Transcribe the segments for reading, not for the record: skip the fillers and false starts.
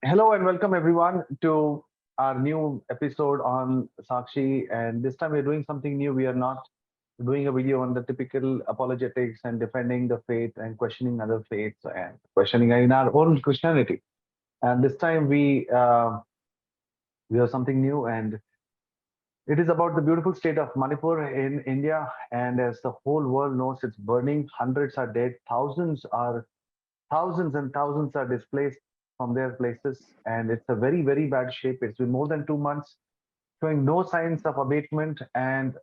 Hello and welcome everyone to our new episode on Sakshi. And this time we're doing something new. We are not doing a video on the typical apologetics and defending the faith and questioning other faiths and questioning in our own Christianity. And this time we have something new, and it is about the beautiful state of Manipur in India. And as the whole world knows, it's burning. Hundreds are dead. Thousands and thousands are displaced from their places, and it's a very bad shape. It's been more than 2 months, showing no signs of abatement, and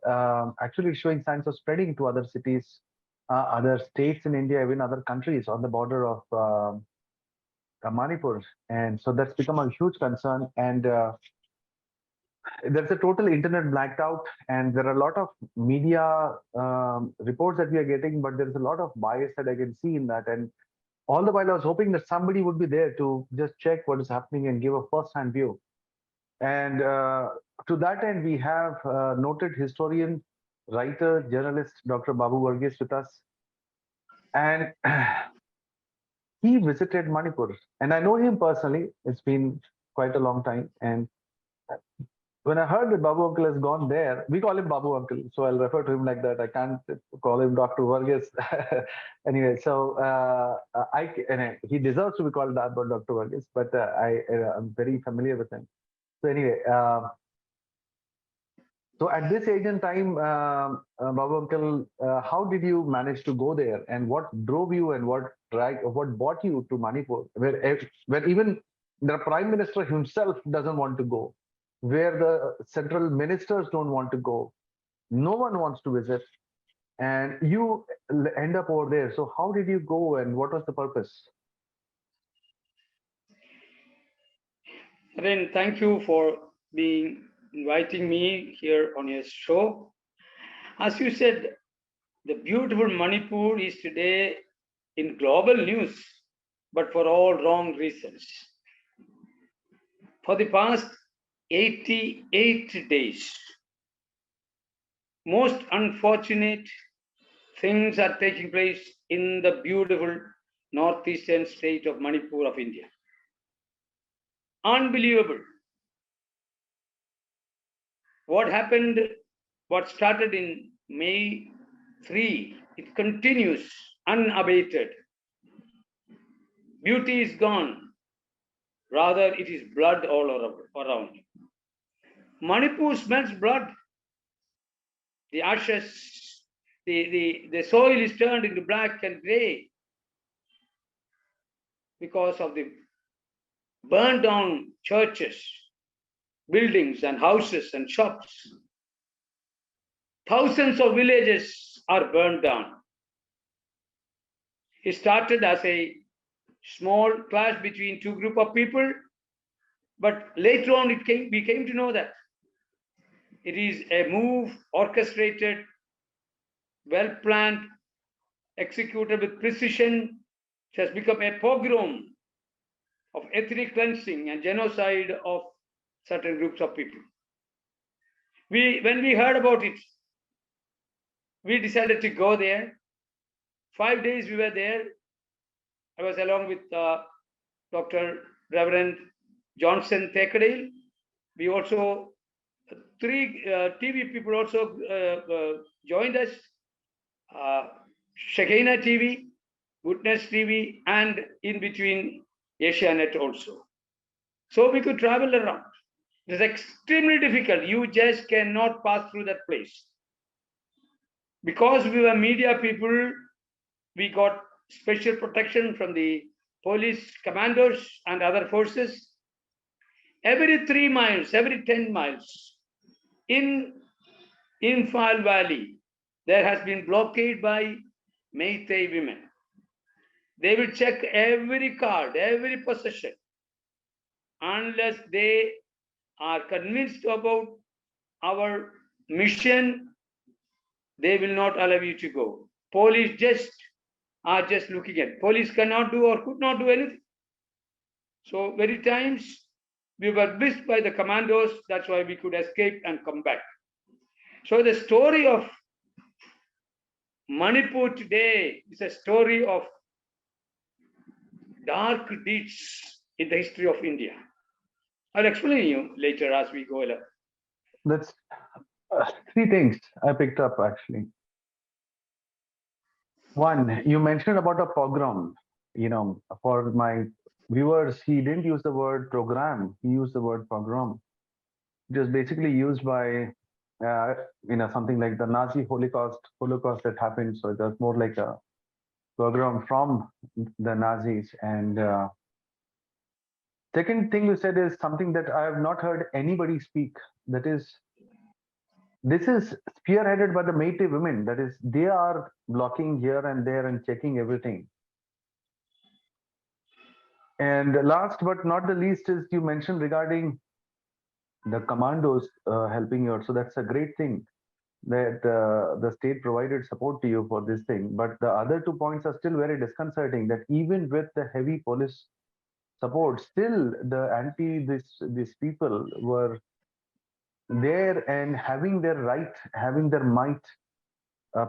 actually showing signs of spreading to other cities, other states in India, even other countries on the border of Manipur. And so that's become a huge concern. And there's a total internet blacked out, and there are a lot of media reports that we are getting, but there's a lot of bias that I can see in that. And all the while, I was hoping that somebody would be there to just check what is happening and give a first-hand view. And to that end, we have noted historian, writer, journalist, Dr. Babu Varghese with us. And he visited Manipur. And I know him personally. It's been quite a long time. And when I heard that Babu Uncle has gone there, we call him Babu Uncle. So I'll refer to him like that. I can't call him Dr. Varghese. Anyway, so he deserves to be called that, but Dr. Varghese, but I'm very familiar with him. So anyway, so at this age and time, Babu Uncle, how did you manage to go there, and what drove you, and what brought you to Manipur, where even the Prime Minister himself doesn't want to go, where the central ministers don't want to go, no one wants to visit, and you end up over there. So how did you go, and what was the purpose? Then thank you for inviting me here on your show. As you said, the beautiful Manipur is today in global news, but for all wrong reasons. For the past 88 days, most unfortunate things are taking place in the beautiful northeastern state of Manipur of India. Unbelievable. What happened, what started in May 3, it continues unabated. Beauty is gone. Rather, it is blood all around. Manipur smells blood. The ashes, the soil is turned into black and gray because of the burned down churches, buildings and houses and shops. Thousands of villages are burned down. It started as a small clash between two groups of people, but later on we came to know that it is a move orchestrated, well planned, executed with precision. It has become a pogrom of ethnic cleansing and genocide of certain groups of people. When we heard about it, we decided to go there. 5 days we were there. I was along with Dr. Reverend Johnson Thekadale. We also, three TV people also joined us. Shekinah TV, Witness TV, and in between Asianet also. So we could travel around. It is extremely difficult. You just cannot pass through that place. Because we were media people, we got special protection from the police commandos and other forces. Every 3 miles, every 10 miles, in Imphal Valley, there has been blockade by Meitei women. They will check every card, every possession, unless they are convinced about our mission, they will not allow you to go. Police are just looking at. Police cannot do or could not do anything. So many times we were missed by the commandos. That's why we could escape and come back. So the story of Manipur today is a story of dark deeds in the history of India. I'll explain you later as we go along. That's three things I picked up actually. One, you mentioned about a pogrom. For my viewers, he didn't use the word program. He used the word pogrom. It was basically used by, something like the Nazi Holocaust that happened. So it was more like a pogrom from the Nazis. And second thing you said is something that I have not heard anybody speak. That is, this is spearheaded by the Métis women. That is, they are blocking here and there and checking everything. And last but not the least is you mentioned regarding the commandos helping you out. So that's a great thing that the state provided support to you for this thing. But the other 2 points are still very disconcerting. That even with the heavy police support, still the these people were there and having their right, having their might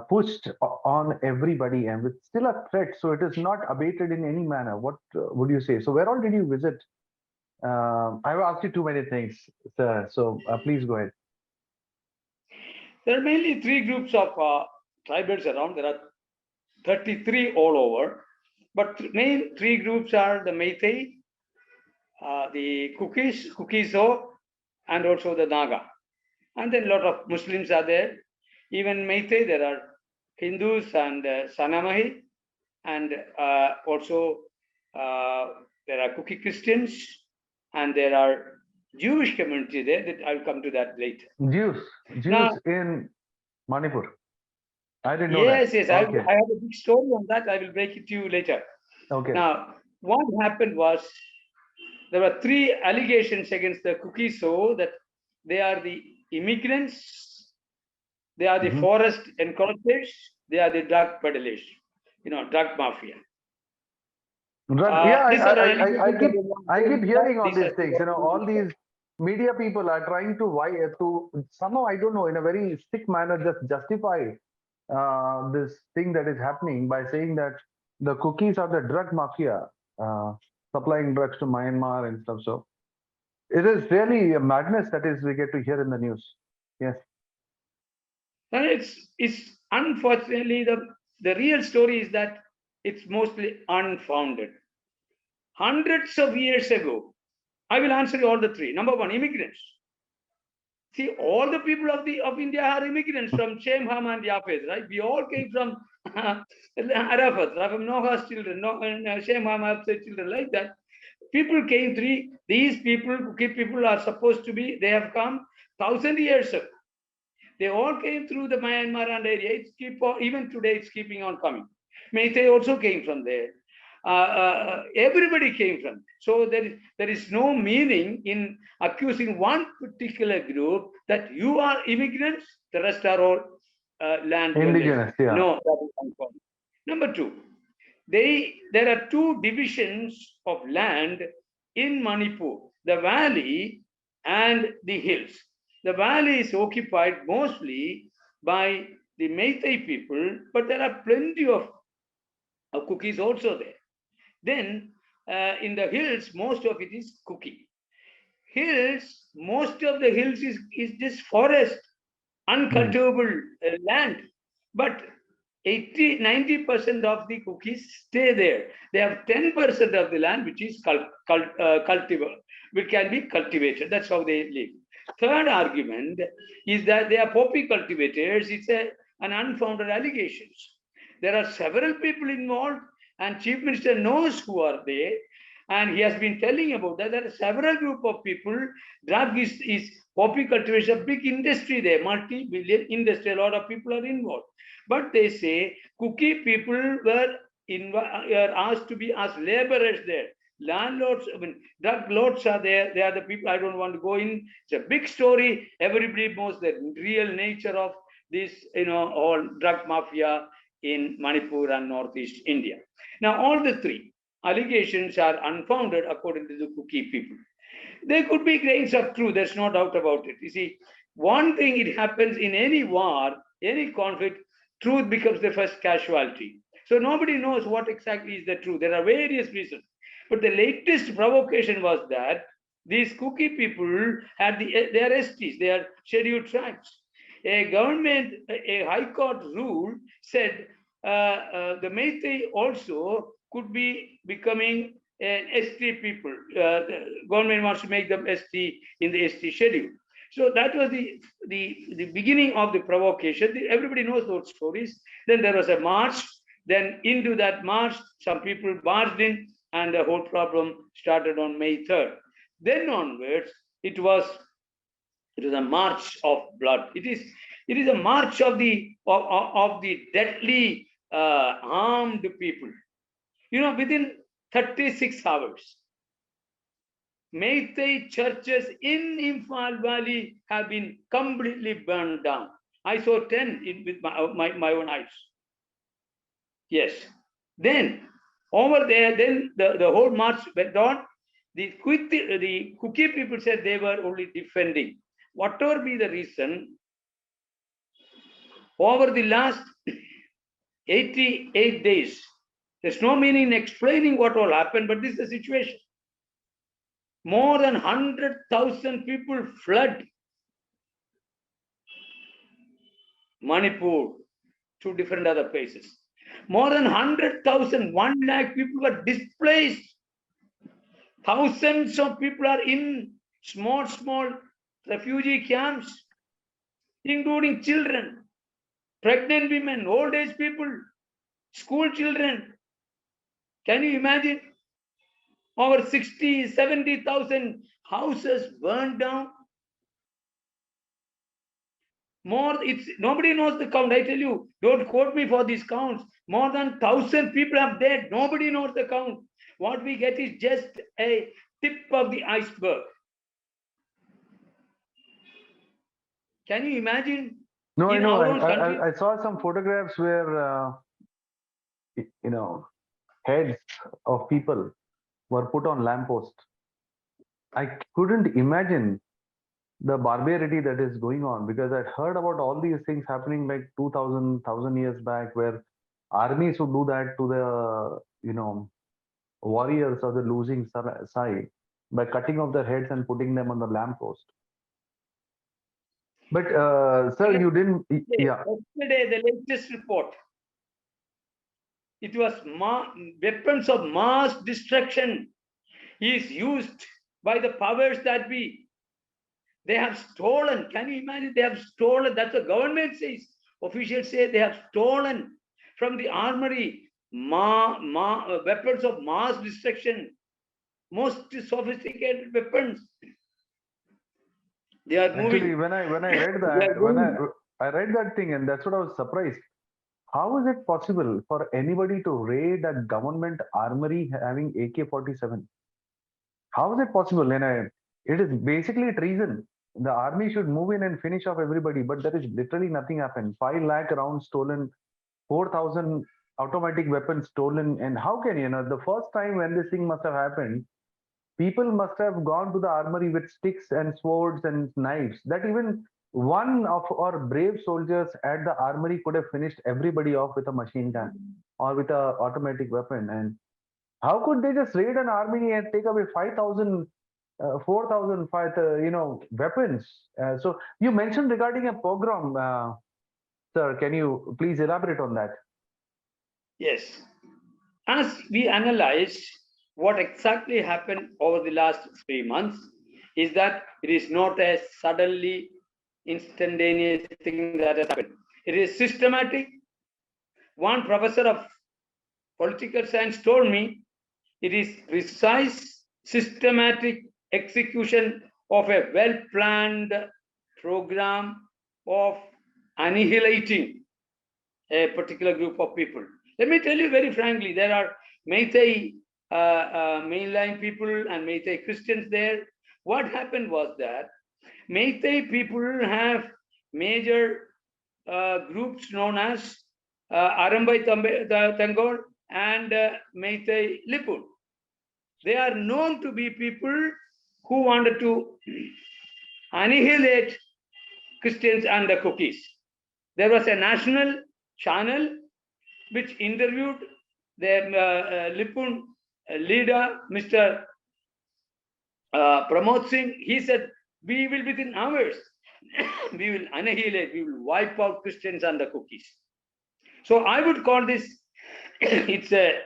pushed on everybody, and it's still a threat. So it is not abated in any manner. What would you say? So where all did you visit? I've asked you too many things, sir. So please go ahead. There are mainly three groups of tribals around. There are 33 all over. But main three groups are the Meitei, the Kukiso, and also the Naga. And then a lot of Muslims are there. Even Meitei, there are Hindus and Sanamahi, and also there are Kuki Christians, and there are Jewish community there. That I'll come to that later. Jews now, in Manipur. I didn't know that. Yes. Okay. I have a big story on that. I will break it to you later. Okay. Now, what happened was there were three allegations against the Kukiso that they are the immigrants, they are the forest encroachers, they are the drug peddlers, drug mafia. I keep hearing all these things. All these media people are trying to somehow, I don't know, in a very sick manner, just justify this thing that is happening by saying that the cookies are the drug mafia supplying drugs to Myanmar and stuff. So it is really a madness that is we get to hear in the news. Yes. And it's unfortunately the real story is that it's mostly unfounded. Hundreds of years ago, I will answer you all the three. Number one, immigrants. See, all the people of India are immigrants from Shem, Ham, and Yafes, right? We all came from Arafat, from Noah's children, Shem, Ham, Yafes children, like that. People came these people are supposed to be, they have come 1,000 years ago. They all came through the Myanmar and area. Even today, it's keeping on coming. Meitei also came from there. Everybody came from. So there is no meaning in accusing one particular group that you are immigrants, the rest are all land indigenous. Yeah. No, that is uncommon. Number two, there are two divisions of land in Manipur, the valley and the hills. The valley is occupied mostly by the Meitei people, but there are plenty of Kukis also there. Then in the hills, most of it is Kuki. Hills, most of the hills is just forest, uncultivable land. But 90% of the Kukis stay there. They have 10% of the land which is cultivable, which can be cultivated. That's how they live. Third argument is that they are poppy cultivators. It's an unfounded allegations. There are several people involved, and Chief Minister knows who are they, and he has been telling about that. There are several group of people. Drug is poppy cultivation, a big industry there, multi-billion industry. A lot of people are involved. But they say Kuki people were asked to be as laborers there. Landlords, drug lords are there. They are the people. I don't want to go in. It's a big story. Everybody knows the real nature of this, all drug mafia in Manipur and Northeast India. Now, all the three allegations are unfounded according to the Kuki people. There could be grains of truth. There's no doubt about it. You see, one thing, it happens in any war, any conflict, truth becomes the first casualty. So nobody knows what exactly is the truth. There are various reasons. But the latest provocation was that these Kuki people had their STs, they are scheduled tribes. A government, a high court rule said the Meitei also could be becoming an ST people. The government wants to make them ST in the ST schedule. So that was the beginning of the provocation. Everybody knows those stories. Then there was a march. Then into that march, some people barged in, and the whole problem started on May 3rd. Then onwards, it was a march of blood. It is a march of the deadly armed people. Within 36 hours, Meitei churches in Imphal Valley have been completely burned down. I saw 10 with my own eyes. Yes. Then over there, then the whole march went on. The Kuki people said they were only defending. Whatever be the reason, over the last 88 days, there's no meaning in explaining what all happened, but this is the situation. More than 100,000 people fled Manipur to different other places. More than 100,000, 1 lakh people were displaced. Thousands of people are in small refugee camps, including children, pregnant women, old age people, school children. Can you imagine? Over 60, 70,000 houses burned down. Nobody knows the count. I tell you, don't quote me for these counts. More than 1,000 people are dead. Nobody knows the count. What we get is just a tip of the iceberg. Can you imagine? No, I know. I saw some photographs where, heads of people were put on lampposts. I couldn't imagine the barbarity that is going on, because I'd heard about all these things happening like 1,000 years back, where armies would do that to the, warriors of the losing side by cutting off their heads and putting them on the lamppost. But sir, you didn't. Yeah. Yesterday, the latest report. It was weapons of mass destruction is used by the powers that be. They have stolen. Can you imagine? They have stolen. That's what the government says. Officials say they have stolen from the armory weapons of mass destruction, most sophisticated weapons. They are moving. Actually, when I read that, I read that thing, and that's what I was surprised. How is it possible for anybody to raid a government armory having AK-47? How is it possible? And it is basically treason. The army should move in and finish off everybody, but there is literally nothing happened. 5 lakh rounds stolen, 4,000 automatic weapons stolen. And how can the first time when this thing must have happened, people must have gone to the armory with sticks and swords and knives. That even one of our brave soldiers at the armory could have finished everybody off with a machine gun or with an automatic weapon. And how could they just raid an army and take away 5,000, 4,000, weapons? So you mentioned regarding a pogrom, sir. Can you please elaborate on that? Yes. As we analyzed what exactly happened over the last 3 months, is that it is not a suddenly instantaneous thing that has happened. It is systematic. One professor of political science told me it is precise, systematic execution of a well-planned program of annihilating a particular group of people. Let me tell you very frankly, there are Meitei mainline people and Meitei Christians there. What happened was that Meitei people have major groups known as Arambai Tangol and Meitei Lipun. They are known to be people who wanted to annihilate Christians and the Kukis. There was a national channel which interviewed the Lipun leader, Mr. Pramod Singh, he said, we will within hours, we will annihilate, we will wipe out Christians and the cookies. So I would call this, it's a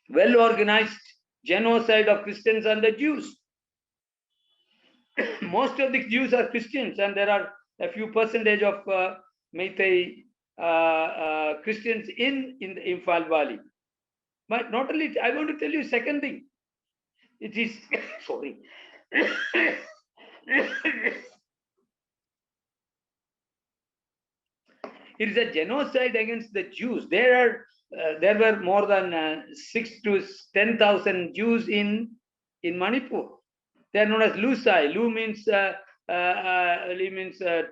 well-organized genocide of Christians and the Jews. Most of the Jews are Christians, and there are a few percentage of Meitei Christians in the Imphal Valley. But not only, I want to tell you second thing. It is, sorry. It is a genocide against the Jews. There were more than 6 to 10,000 Jews in Manipur. They are known as Lusai. Lu means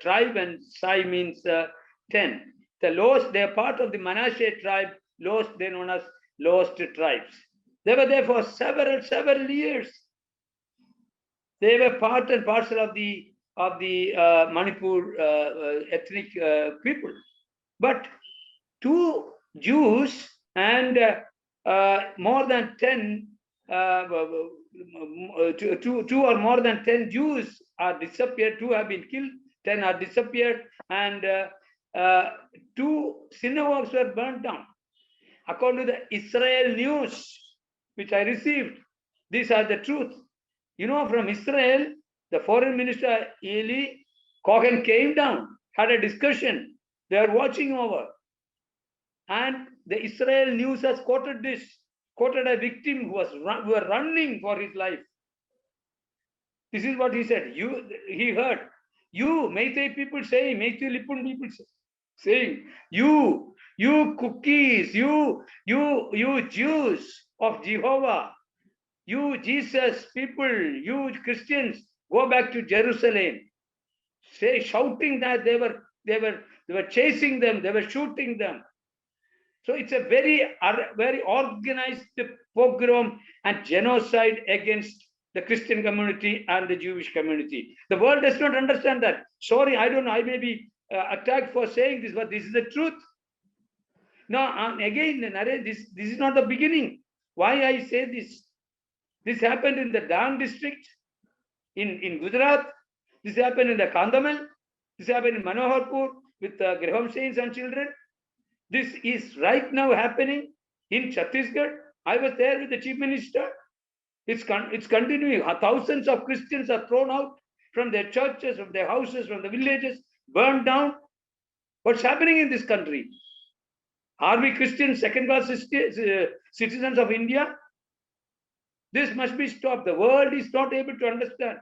tribe, and Sai means 10. The lost, they are part of the Manasseh tribe. Lost, they are known as lost tribes. They were there for several years. They were part and parcel of the Manipur ethnic people. But 2 Jews and more than 10, 2 or more than 10 Jews are disappeared. 2 have been killed, 10 are disappeared, and 2 synagogues were burnt down. According to the Israel news, which I received, these are the truth. You know, from Israel, the foreign minister Eli Cohen came down, had a discussion. They are watching over. And the Israel news has quoted this, quoted a victim who were running for his life. This is what he said. He heard, you Meitei people saying, Meitei Lipun people saying, you cookies, you Jews of Jehovah, you Jesus people, you Christians, go back to Jerusalem. Shouting that they were chasing them, they were shooting them. So it's a very organized pogrom and genocide against the Christian community and the Jewish community. The world does not understand that. Sorry, I don't know, I may be attacked for saying this, but this is the truth. Now, again, this is not the beginning. Why I say this? This happened in the Dang district in Gujarat. This happened in the Kandhamal. This happened in Manoharpur with Graham Saints and children. This is right now happening in Chhattisgarh. I was there with the chief minister. It's continuing. Thousands of Christians are thrown out from their churches, from their houses, from the villages, burned down. What's happening in this country? Are we Christians, second-class citizens of India? This must be stopped. The world is not able to understand.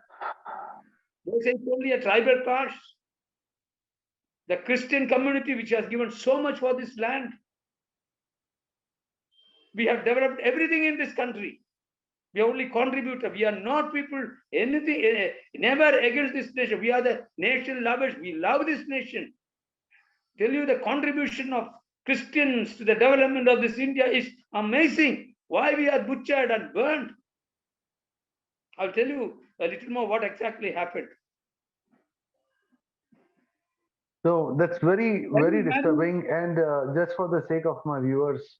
They say it's only a tribal clash. The Christian community, which has given so much for this land, we have developed everything in this country. We are only contributor. We are not people, anything, never against this nation. We are the nation lovers. We love this nation. Tell you the contribution of Christians to the development of this India is amazing. Why we are butchered and burned? I'll tell you a little more what exactly happened. So that's very disturbing. And just for the sake of my viewers,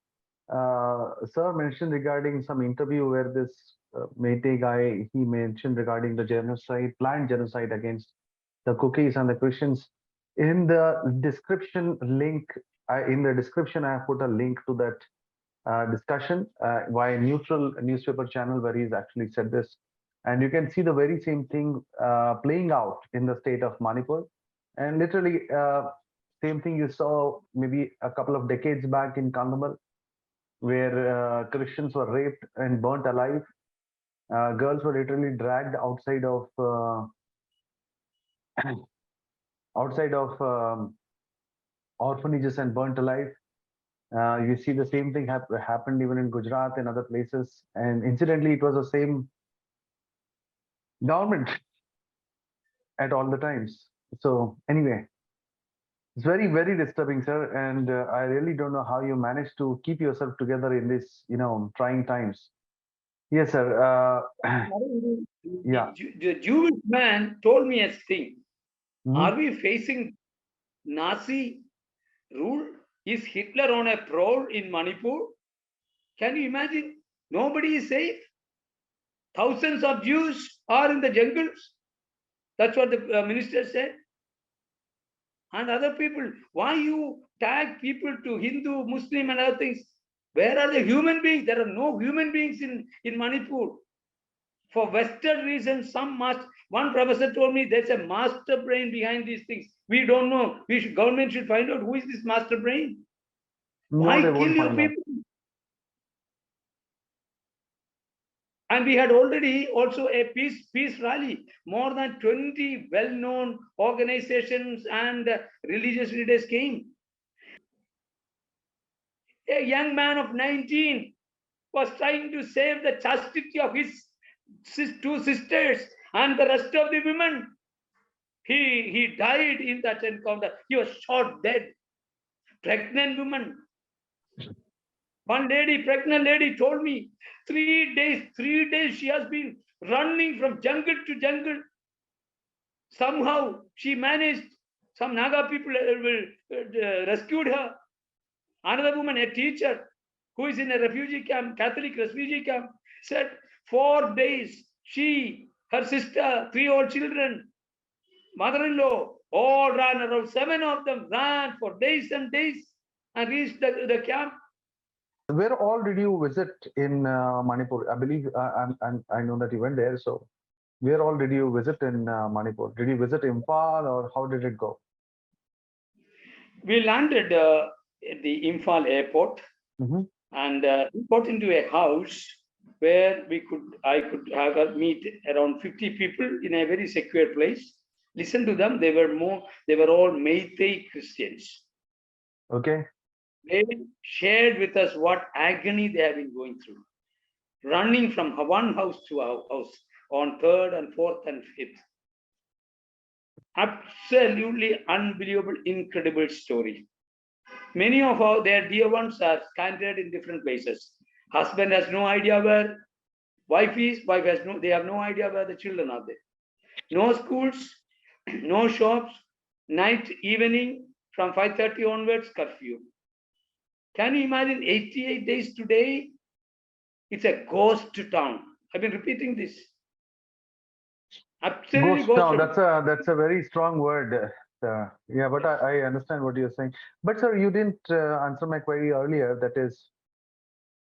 sir mentioned regarding some interview where this Meitei guy, he mentioned regarding the genocide, planned genocide against the cookies and the Christians. In the description link, in the description, I have put a link to that discussion via neutral newspaper channel where he's actually said this. And you can see the very same thing playing out in the state of Manipur. And literally, same thing you saw maybe a couple of decades back in Kandhamal, where Christians were raped and burnt alive. Girls were literally dragged outside of orphanages and burnt alive. You see the same thing happened even in Gujarat and other places. And incidentally, it was the same government at all the times. So anyway, it's very disturbing, sir. And I really don't know how you managed to keep yourself together in this, trying times. Yes, sir. Yeah. The Jewish man told me a thing. Mhm. Are we facing Nazi rule? Is Hitler on a prowl in Manipur? Can you imagine? Nobody is safe. Thousands of Jews are in the jungles. That's what the minister said. And other people, why you tag people to Hindu, Muslim, and other things? Where are the human beings? There are no human beings in Manipur. For Western reasons, one professor told me there's a master brain behind these things. We don't know. Government should find out who is this master brain. No, Why they kill won't your find out. people? And we had already also a peace rally. More than 20 well-known organizations and religious leaders came. A young man of 19 was trying to save the chastity of his two sisters and the rest of the women. He died in that encounter. He was shot dead. Pregnant woman. One lady, pregnant lady, told me 3 days she has been running from jungle to jungle. Somehow she managed. Some Naga people rescued her. Another woman, a teacher, who is in a refugee camp, Catholic refugee camp, said 4 days, she, her sister, 3 old children, mother-in-law, all ran around. 7 of them ran for days and days and reached the camp. Where all did you visit in Manipur? I believe I know that you went there. So, where all did you visit in Manipur? Did you visit Imphal, or how did it go? We landed at the Imphal airport and got into a house where I could meet around 50 people in a very secure place. Listen to them. They were all Meitei Christians. Okay. They shared with us what agony they have been going through, running from one house to our house on 3rd and 4th and 5th. Absolutely unbelievable, incredible story. Many of their dear ones are scattered in different places. Husband has no idea where wife is. They have no idea where the children are there. No schools, no shops. Night, evening, from 5:30 onwards, curfew. Can you imagine 88 days today? It's a ghost town. I've been repeating this. Absolutely Ghost town. ghost. That's a very strong word. Yeah, but I understand what you're saying. But sir, you didn't answer my query earlier. That is,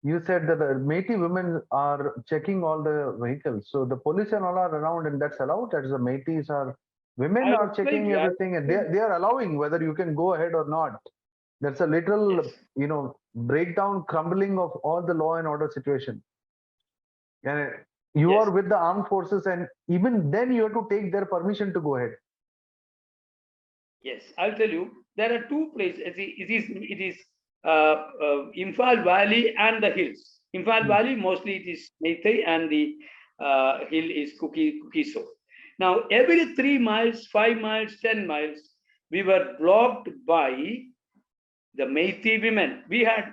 you said that the Meitei women are checking all the vehicles. So the police and all are around, and that's allowed. That is, the Meiteis are women are checking everything, and they are allowing whether you can go ahead or not. That's a literal, breakdown, crumbling of all the law and order situation. And you are with the armed forces, and even then you have to take their permission to go ahead. Yes, I'll tell you. There are 2 places. It is Imphal Valley and the hills. Imphal Valley, mostly it is Meitei, and the hill is Kukiso. Now, every 3 miles, 5 miles, 10 miles, we were blocked by the Meitei women. We had,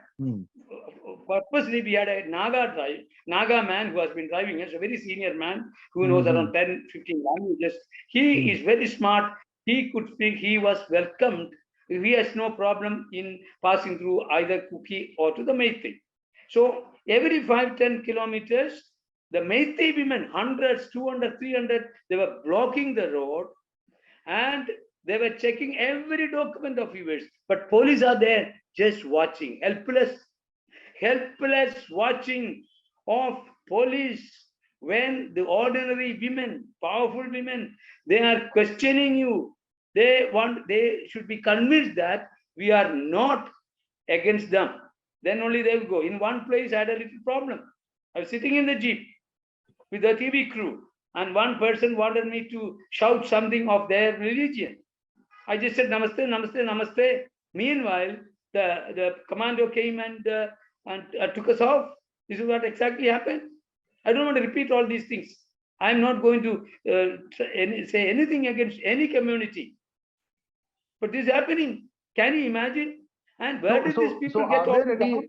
purposely, we had a Naga man who has been driving us, a very senior man who knows around 10, 15 languages. He is very smart. He could speak. He was welcomed. He has no problem in passing through either Kuki or to the Meitei. So every 5-10 kilometers, the Meitei women, hundreds, 200, 300, they were blocking the road, and they were checking every document of yours. But police are there just watching, helpless watching of police. When the ordinary women, powerful women, they are questioning you. They should be convinced that we are not against them. Then only they will go. In one place, I had a little problem. I was sitting in the jeep with the TV crew, and one person wanted me to shout something of their religion. I just said namaste, namaste, namaste. Meanwhile, the commando came and took us off. This is what exactly happened. I don't want to repeat all these things. I'm not going to say anything against any community. But this is happening. Can you imagine? And where did these people get all the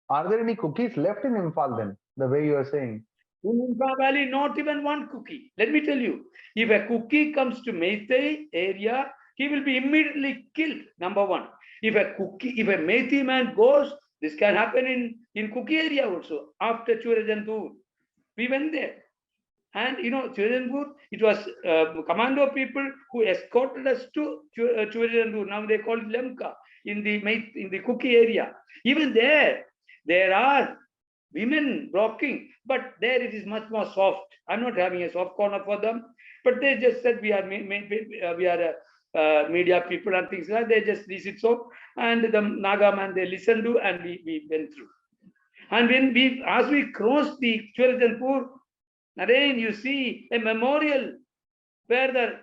Are there any cookies left in Imphal then, the way you are saying? In Imphal Valley, not even one cookie. Let me tell you, if a cookie comes to Meitei area, he will be immediately killed, number one. If a Meitei man goes This can happen in Kuki area also. After Churajanpur, we went there. And Churajanpur, it was commando people who escorted us to Churajanpur. Now they call it Lemka in the Kuki area. Even there are women blocking, but there it is much more soft. I'm not having a soft corner for them, but they just said we are media people and things like that. They just visit so, and the Naga man they listened to, and we went through. And when as we crossed the Churajanpur, again you see a memorial where the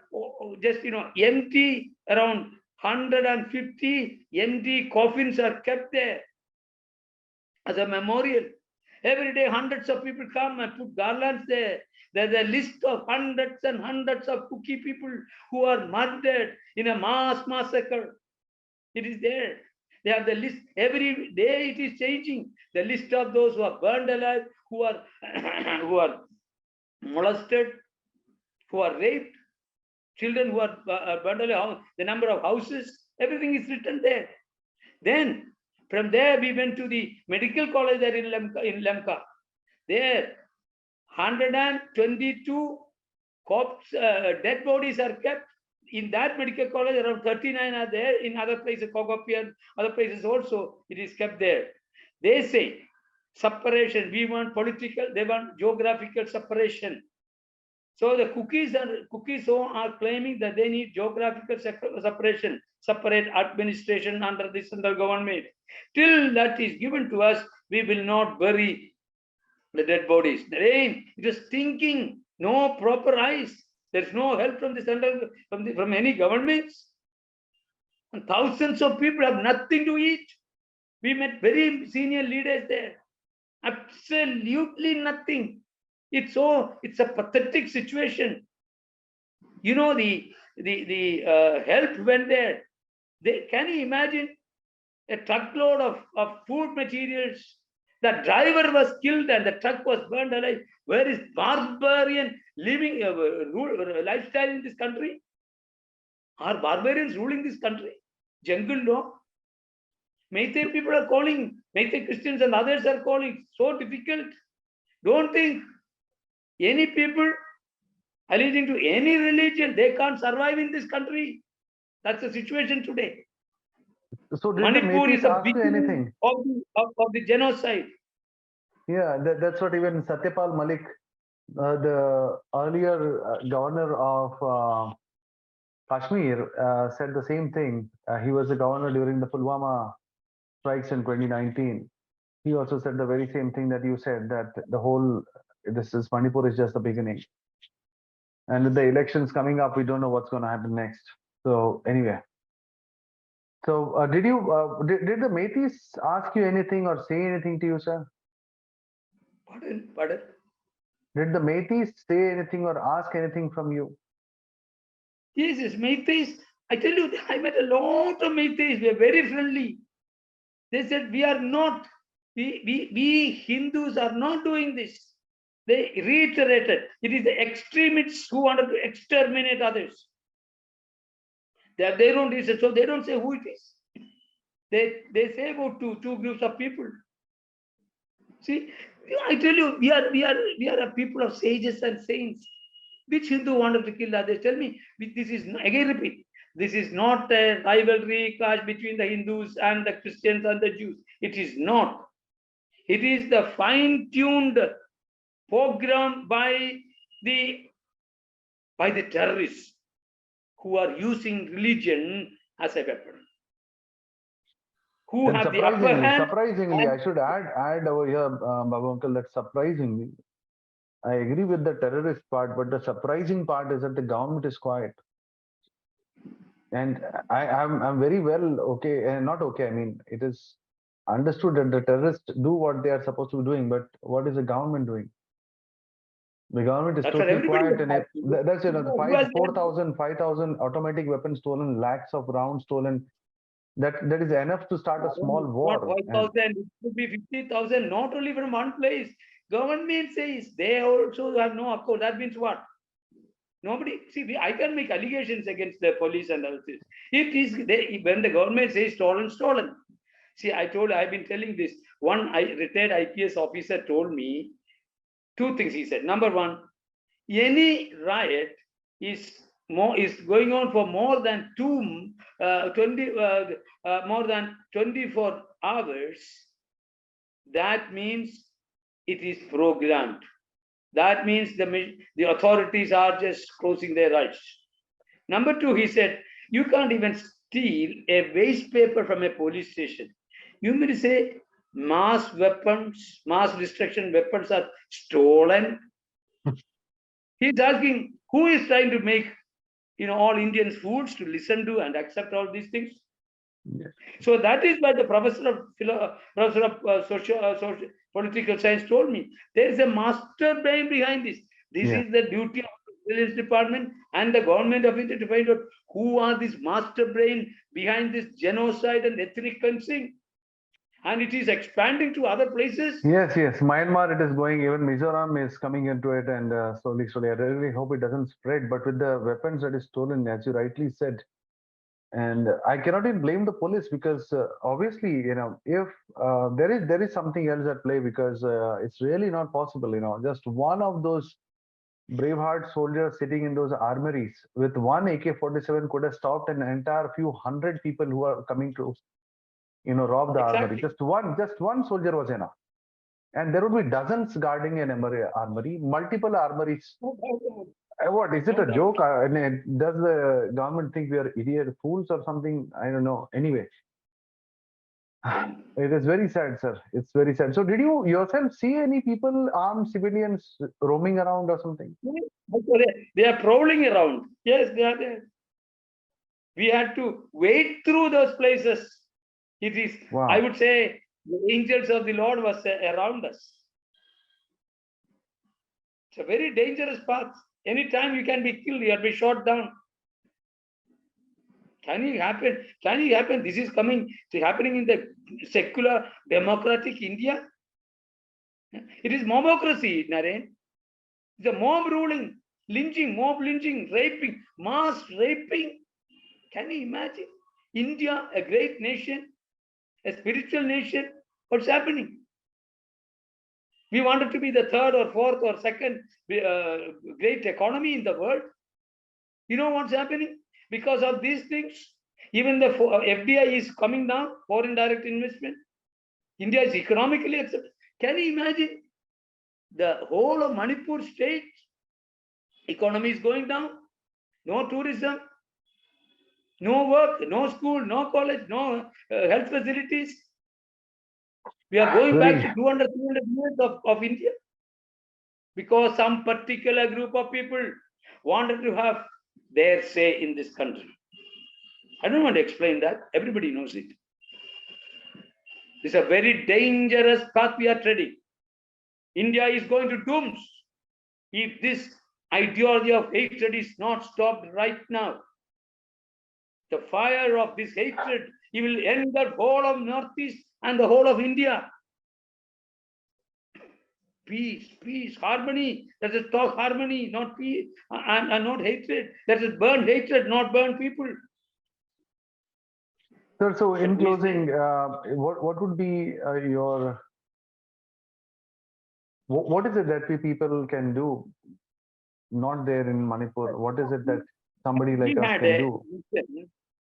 just empty around 150 empty coffins are kept there as a memorial. Every day, hundreds of people come and put garlands there. There's a list of hundreds and hundreds of Kuki people who are murdered in a mass massacre. It is there. They have the list. Every day it is changing. The list of those who are burned alive, who are who are molested, who are raped, children who are burned alive, the number of houses, everything is written there. Then from there, we went to the medical college there in Lemka. There, 122 corpse, dead bodies are kept. In that medical college, around 39 are there. In other places, Kogopian, other places also, it is kept there. They say, separation, we want political, they want geographical separation. So the Kukis are claiming that they need geographical separation, separate administration under the central government. Till that is given to us, we will not bury the dead bodies. It is thinking, no proper eyes. There's no help from the central, from any governments. And thousands of people have nothing to eat. We met very senior leaders there. Absolutely nothing. It's a pathetic situation. The help went there. Can you imagine a truckload of food materials? The driver was killed and the truck was burned alive. Where is barbarian living lifestyle in this country? Are barbarians ruling this country? Jungle law. Meitei people are calling, Meitei Christians and others are calling. So difficult. Don't think any people alleging to any religion, they can't survive in this country. That's the situation today. So did Manipur is a anything of the genocide. Yeah, that's what even Satyapal Malik, the earlier governor of Kashmir, said the same thing. He was the governor during the Pulwama strikes in 2019. He also said the very same thing that you said, that the whole, Manipur is just the beginning. And with the elections coming up, we don't know what's going to happen next. So anyway. So did the Métis ask you anything or say anything to you, sir? Pardon? Did the Métis say anything or ask anything from you? Yes, Métis. I tell you, I met a lot of Métis. We are very friendly. They said, we are not, we Hindus are not doing this. They reiterated, it is the extremists who wanted to exterminate others. They have their own research, so they don't say who it is. They say about two groups of people. See, I tell you, we are a people of sages and saints. Which Hindu wanted to kill others? Tell me, this is, again repeat, this is not a rivalry clash between the Hindus and the Christians and the Jews. It is not. It is the fine-tuned program by the terrorists who are using religion as a weapon. Who have the upper hand. Surprisingly, I should add over here, Babu Uncle, that surprisingly, I agree with the terrorist part, but the surprising part is that the government is quiet. And I'm very well okay, and not okay. I mean, it is understood that the terrorists do what they are supposed to be doing, but what is the government doing? The government is totally quiet, and that's 4,000, 5,000 automatic weapons stolen, lakhs of rounds stolen. That is enough to start a small war. 5,000, it could be 50,000, not only from one place. Government says they also have no accord. That means what? Nobody, see, I can make allegations against the police and others. It is when the government says stolen. See, I've been telling this. One retired IPS officer told me two things. He said, number one, any riot is going on for more than 24 hours. That means it is programmed. That means the authorities are just closing their eyes. Number two, he said, you can't even steal a waste paper from a police station. You mean to say mass weapons, mass destruction weapons are stolen? He's asking, who is trying to make all Indians fools to listen to and accept all these things? Yes. So that is why the professor of political science told me there is a master brain behind this. This is the duty of the Intelligence Department and the government of India to find out who are this master brain behind this genocide and ethnic cleansing. And it is expanding to other places. Yes, Myanmar, it is going, even Mizoram is coming into it, and slowly. I really hope it doesn't spread. But with the weapons that is stolen, as you rightly said, and I cannot even blame the police, because obviously, if there is something else at play, because it's really not possible. Just one of those braveheart soldiers sitting in those armories with one AK-47 could have stopped an entire few hundred people who are coming to rob the armory. Just one soldier was enough, and there would be dozens guarding an armory, multiple armories. What is it, a joke? Does the government think we are idiot fools or something? I don't know. Anyway, it is very sad, sir. It's very sad. So did you yourself see any people, armed civilians, roaming around or something? They are prowling around. Yes, they are there. We had to wade through those places. It is, wow. I would say, the angels of the Lord was around us. It's a very dangerous path. Anytime you can be killed, you can be shot down. Can it happen? Can it happen? This is happening in the secular democratic India. It is mobocracy, Naren. It's a mob ruling, lynching, mob lynching, raping, mass raping. Can you imagine? India, a great nation, a spiritual nation, what's happening? We wanted to be the third or fourth or second great economy in the world. You know what's happening? Because of these things, even the FDI is coming down, foreign direct investment. India is economically accepted. Can you imagine? The whole of Manipur state economy is going down. No tourism, no work, no school, no college, no health facilities. We are going back to 200, 300 years of India, because some particular group of people wanted to have their say in this country. I don't want to explain that. Everybody knows it. It's a very dangerous path we are treading. India is going to dooms if this ideology of hatred is not stopped right now. The fire of this hatred, it will end the whole of Northeast and the whole of India. Peace, harmony. Let us talk harmony, not peace, and not hatred. Let us burn hatred, not burn people. Sir, so in closing, what would be your... What is it that we people can do, not there in Manipur? What is it that somebody like us can do?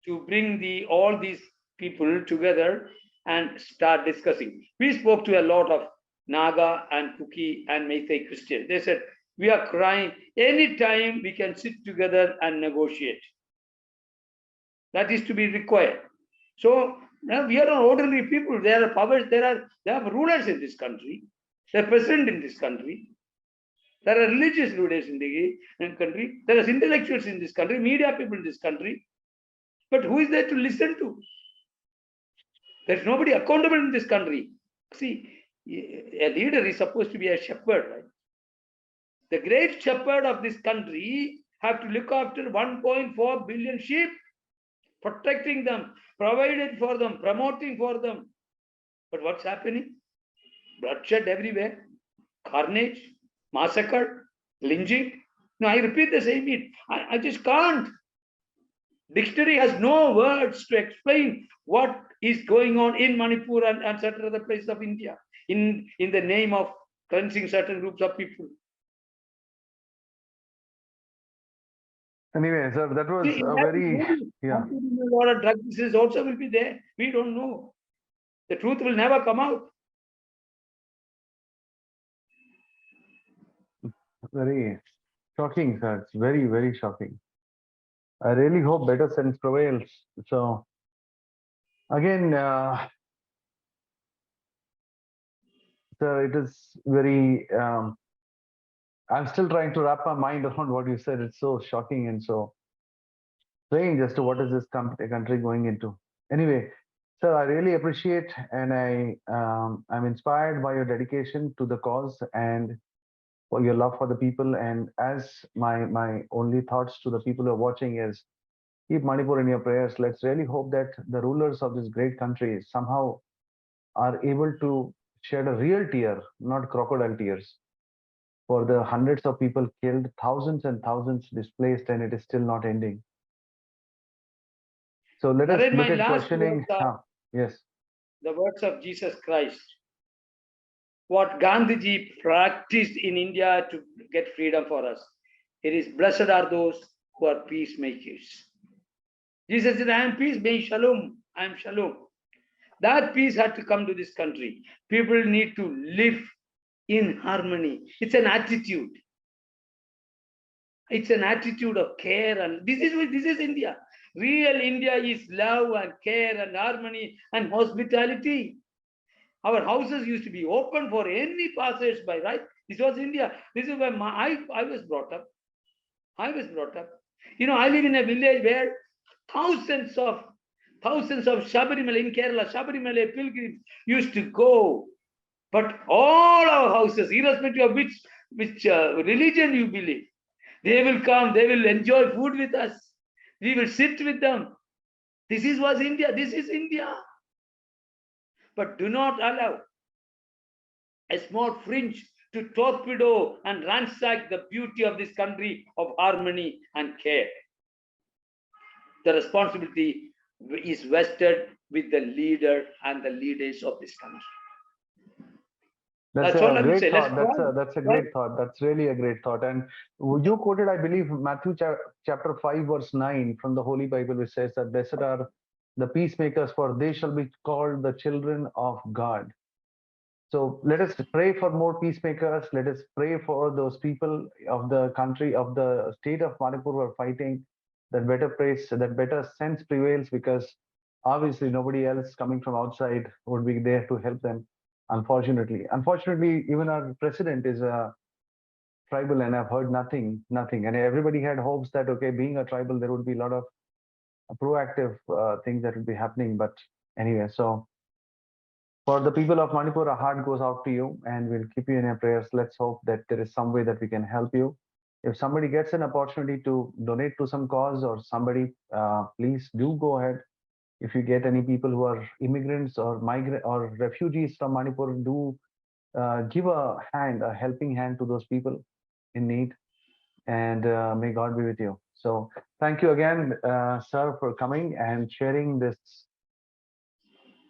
To bring all these people together and start discussing. We spoke to a lot of Naga and Kuki and Meitei Christians. They said, we are crying. Anytime we can sit together and negotiate. That is to be required. So now we are not ordinary people. There are powers, there are rulers in this country. There are president in this country. There are religious leaders in the country. There are intellectuals in this country, media people in this country. But who is there to listen to? There's nobody accountable in this country. See, a leader is supposed to be a shepherd, right? The great shepherd of this country have to look after 1.4 billion sheep, protecting them, provided for them, promoting for them. But what's happening? Bloodshed everywhere, carnage, massacre, lynching. No, I repeat the same. I just can't. Dictionary has no words to explain what is going on in Manipur and certain other places of India in the name of cleansing certain groups of people. Anyway, sir, that was See, a very, yeah. a lot of drug disease also will be there. We don't know. The truth will never come out. Very shocking, sir. It's very, very shocking. I really hope better sense prevails. So, again, sir, it is very. I'm still trying to wrap my mind around what you said. It's so shocking and so strange as to what is this country going into. Anyway, sir, I really appreciate and I'm inspired by your dedication to the cause and for your love for the people. And as my only thoughts to the people who are watching is keep Manipur in your prayers. Let's really hope that the rulers of this great country somehow are able to shed a real tear, not crocodile tears, for the hundreds of people killed, thousands and thousands displaced, and it is still not ending. So let us Naren, look my at last questioning. words are Yes. the words of Jesus Christ. What Gandhiji practiced in India to get freedom for us. It is blessed are those who are peacemakers. Jesus said, I am peace, being shalom. I am shalom. That peace had to come to this country. People need to live in harmony. It's an attitude. It's an attitude of care, and this is India. Real India is love and care and harmony and hospitality. Our houses used to be open for any passers-by, right? This was India. This is where I was brought up. I was brought up. You know, I live in a village where thousands of Shabarimala in Kerala, Shabarimala pilgrims used to go. But all our houses, irrespective of which religion you believe, they will come, they will enjoy food with us. We will sit with them. Was India. This is India. But do not allow a small fringe to torpedo and ransack the beauty of this country of harmony and care. The responsibility is vested with the leader and the leaders of this country. That's a great thought. That's a great thought. That's really a great thought. And you quoted, I believe, Matthew chapter 5, verse 9 from the Holy Bible, which says that blessed are the peacemakers, for they shall be called the children of God. So let us pray for more peacemakers. Let us pray for those people of the country, of the state of Manipur who are fighting, that better praise, that better sense prevails, because obviously nobody else coming from outside would be there to help them. Unfortunately, even our president is a tribal, and I've heard nothing. And everybody had hopes that, okay, being a tribal, there would be a lot of proactive things that would be happening. But anyway, so for the people of Manipur, our heart goes out to you, and we'll keep you in our prayers. Let's hope that there is some way that we can help you. If somebody gets an opportunity to donate to some cause or somebody, please do go ahead. If you get any people who are immigrants or migrant or refugees from Manipur, do give a helping hand to those people in need, and may God be with you. So thank you again, sir, for coming and sharing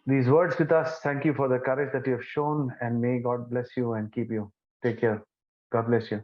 these words with us. Thank you for the courage that you have shown, and may God bless you and keep you. Take care. God bless you.